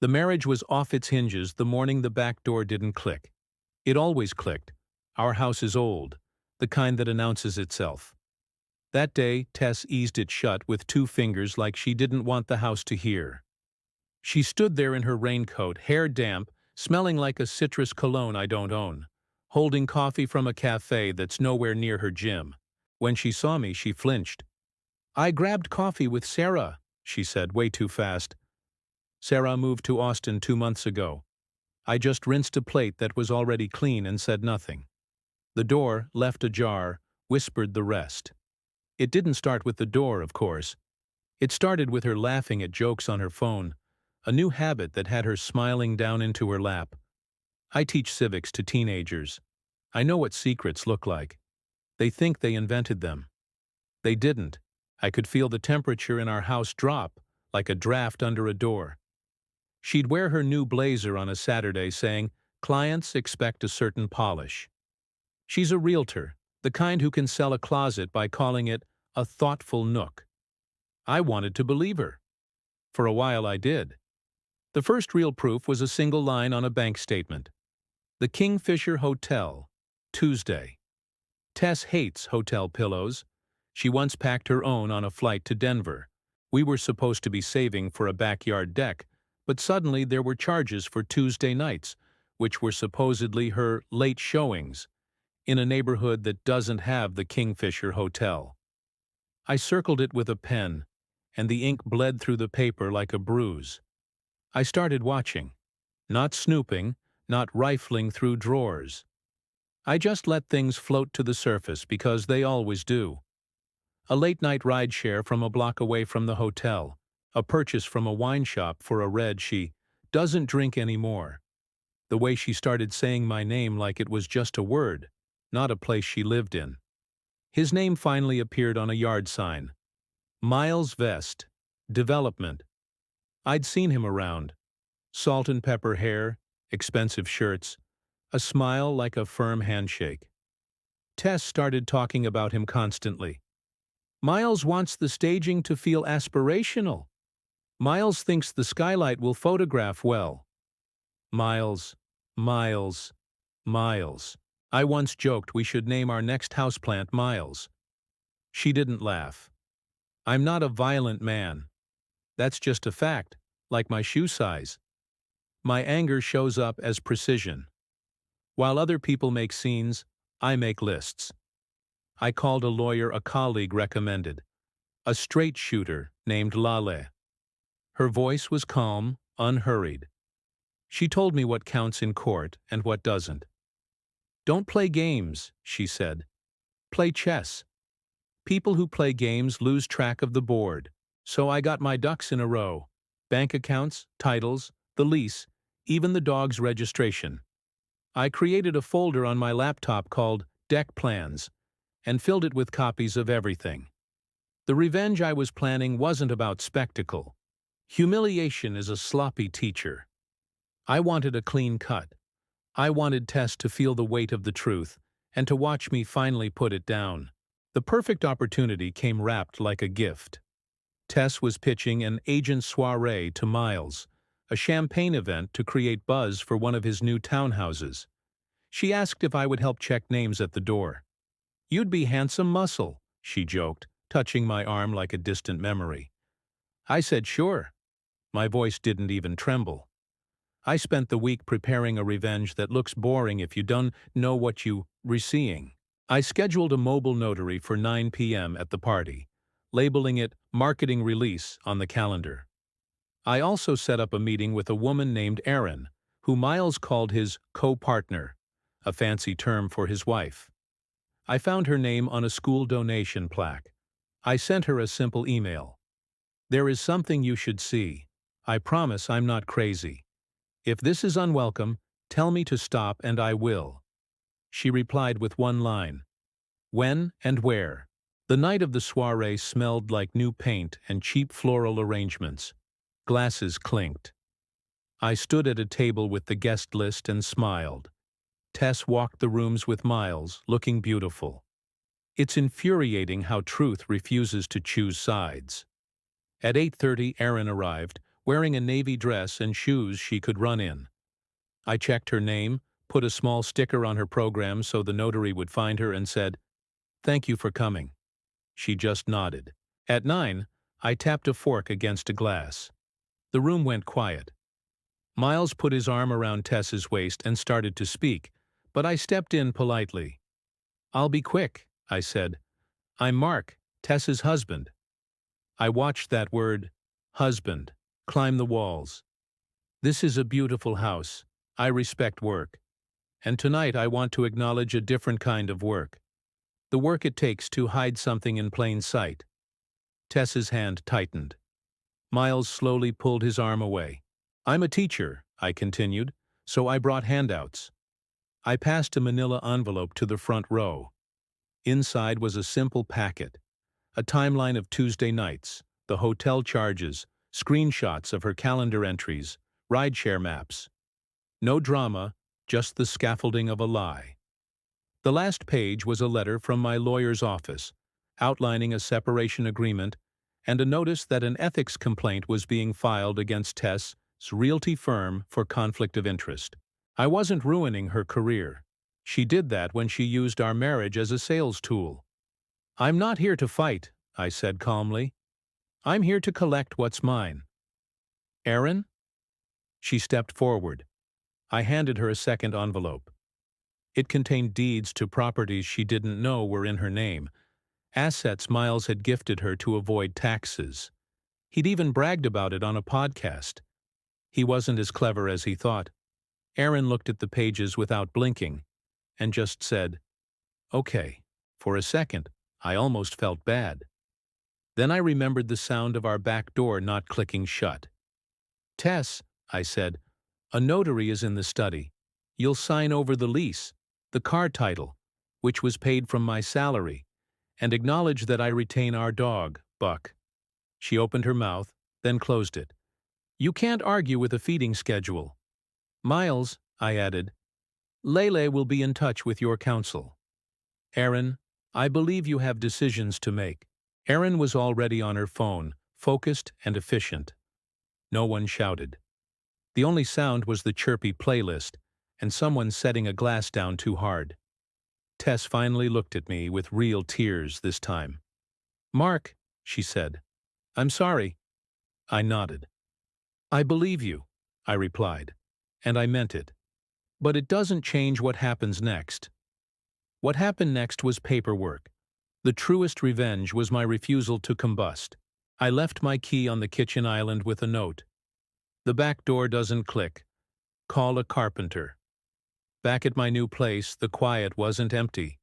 The marriage was off its hinges the morning the back door didn't click. It always clicked. Our house is old, the kind that announces itself. That day, Tess eased it shut with 2 fingers like she didn't want the house to hear. She stood there in her raincoat, hair damp, smelling like a citrus cologne I don't own, holding coffee from a cafe that's nowhere near her gym. When she saw me, she flinched. "I grabbed coffee with Sarah," she said, way too fast. "Sarah moved to Austin 2 months ago." I just rinsed a plate that was already clean and said nothing. The door, left ajar, whispered the rest. It didn't start with the door, of course. It started with her laughing at jokes on her phone, a new habit that had her smiling down into her lap. I teach civics to teenagers. I know what secrets look like. They think they invented them. They didn't. I could feel the temperature in our house drop, like a draft under a door. She'd wear her new blazer on a Saturday saying, "Clients expect a certain polish." She's a realtor, the kind who can sell a closet by calling it a thoughtful nook. I wanted to believe her. For a while I did. The first real proof was a single line on a bank statement. "The Kingfisher Hotel, Tuesday." Tess hates hotel pillows. She once packed her own on a flight to Denver. We were supposed to be saving for a backyard deck, but suddenly there were charges for Tuesday nights, which were supposedly her late showings, in a neighborhood that doesn't have the Kingfisher Hotel. I circled it with a pen, and the ink bled through the paper like a bruise. I started watching. Not snooping, not rifling through drawers. I just let things float to the surface because they always do. A late-night rideshare from a block away from the hotel, a purchase from a wine shop for a red she doesn't drink anymore. The way she started saying my name like it was just a word, not a place she lived in. His name finally appeared on a yard sign. Miles Vest, Development. I'd seen him around. Salt and pepper hair, expensive shirts, a smile like a firm handshake. Tess started talking about him constantly. "Miles wants the staging to feel aspirational. Miles thinks the skylight will photograph well." Miles, Miles, Miles. I once joked we should name our next houseplant Miles. She didn't laugh. "I'm not a violent man. That's just a fact, like my shoe size." My anger shows up as precision. While other people make scenes, I make lists. I called a lawyer a colleague recommended, a straight shooter named Lale. Her voice was calm, unhurried. She told me what counts in court and what doesn't. "Don't play games," she said. "Play chess. People who play games lose track of the board." So I got my ducks in a row. Bank accounts, titles, the lease, even the dog's registration. I created a folder on my laptop called Deck Plans and filled it with copies of everything. The revenge I was planning wasn't about spectacle. Humiliation is a sloppy teacher. I wanted a clean cut. I wanted Tess to feel the weight of the truth and to watch me finally put it down. The perfect opportunity came wrapped like a gift. Tess was pitching an agent soiree to Miles, a champagne event to create buzz for one of his new townhouses. She asked if I would help check names at the door. "You'd be handsome muscle," she joked, touching my arm like a distant memory. I said sure. My voice didn't even tremble. I spent the week preparing a revenge that looks boring if you don't know what you're seeing. I scheduled a mobile notary for 9 p.m. at the party, labeling it "marketing release" on the calendar. I also set up a meeting with a woman named Erin, who Miles called his co-partner, a fancy term for his wife. I found her name on a school donation plaque. I sent her a simple email. "There is something you should see. I promise I'm not crazy. If this is unwelcome, tell me to stop and I will." She replied with one line. "When and where?" The night of the soiree smelled like new paint and cheap floral arrangements. Glasses clinked. I stood at a table with the guest list and smiled. Tess walked the rooms with Miles, looking beautiful. It's infuriating how truth refuses to choose sides. At 8:30, Erin arrived, wearing a navy dress and shoes she could run in. I checked her name, put a small sticker on her program so the notary would find her, and said, "Thank you for coming." She just nodded. At 9, I tapped a fork against a glass. The room went quiet. Miles put his arm around Tess's waist and started to speak, but I stepped in politely. "I'll be quick," I said. "I'm Mark, Tess's husband." I watched that word, husband, climb the walls. This is a beautiful house. I respect work. And tonight I want to acknowledge a different kind of work. The work it takes to hide something in plain sight. Tess's hand tightened. Miles slowly pulled his arm away. "I'm a teacher," I continued, "so I brought handouts." I passed a manila envelope to the front row. Inside was a simple packet. A timeline of Tuesday nights, the hotel charges, screenshots of her calendar entries, rideshare maps. No drama, just the scaffolding of a lie. The last page was a letter from my lawyer's office, outlining a separation agreement and a notice that an ethics complaint was being filed against Tess's realty firm for conflict of interest. I wasn't ruining her career. She did that when she used our marriage as a sales tool. "I'm not here to fight," I said calmly. "I'm here to collect what's mine." "Aaron?" She stepped forward. I handed her a second envelope. It contained deeds to properties she didn't know were in her name, assets Miles had gifted her to avoid taxes. He'd even bragged about it on a podcast. He wasn't as clever as he thought. Aaron looked at the pages without blinking and just said, "Okay." For a second, I almost felt bad. Then I remembered the sound of our back door not clicking shut. "Tess," I said, "a notary is in the study. You'll sign over the lease, the car title, which was paid from my salary, and acknowledge that I retain our dog, Buck." She opened her mouth, then closed it. "You can't argue with a feeding schedule." "Miles," I added, "Lele will be in touch with your counsel." "Aaron, I believe you have decisions to make." Aaron was already on her phone, focused and efficient. No one shouted. The only sound was the chirpy playlist and someone setting a glass down too hard. Tess finally looked at me with real tears this time. "Mark," she said, "I'm sorry." I nodded. "I believe you," I replied, and I meant it. But it doesn't change what happens next. What happened next was paperwork. The truest revenge was my refusal to combust. I left my key on the kitchen island with a note. "The back door doesn't click. Call a carpenter." Back at my new place, the quiet wasn't empty.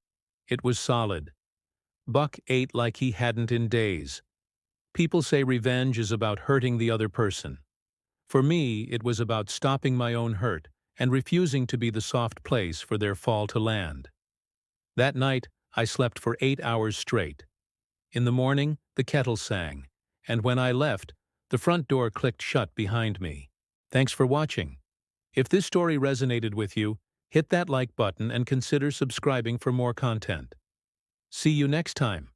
It was solid. Buck ate like he hadn't in days. People say revenge is about hurting the other person. For me, it was about stopping my own hurt and refusing to be the soft place for their fall to land. That night, I slept for 8 hours straight. In the morning, the kettle sang, and when I left, the front door clicked shut behind me. Thanks for watching. If this story resonated with you, hit that like button and consider subscribing for more content. See you next time.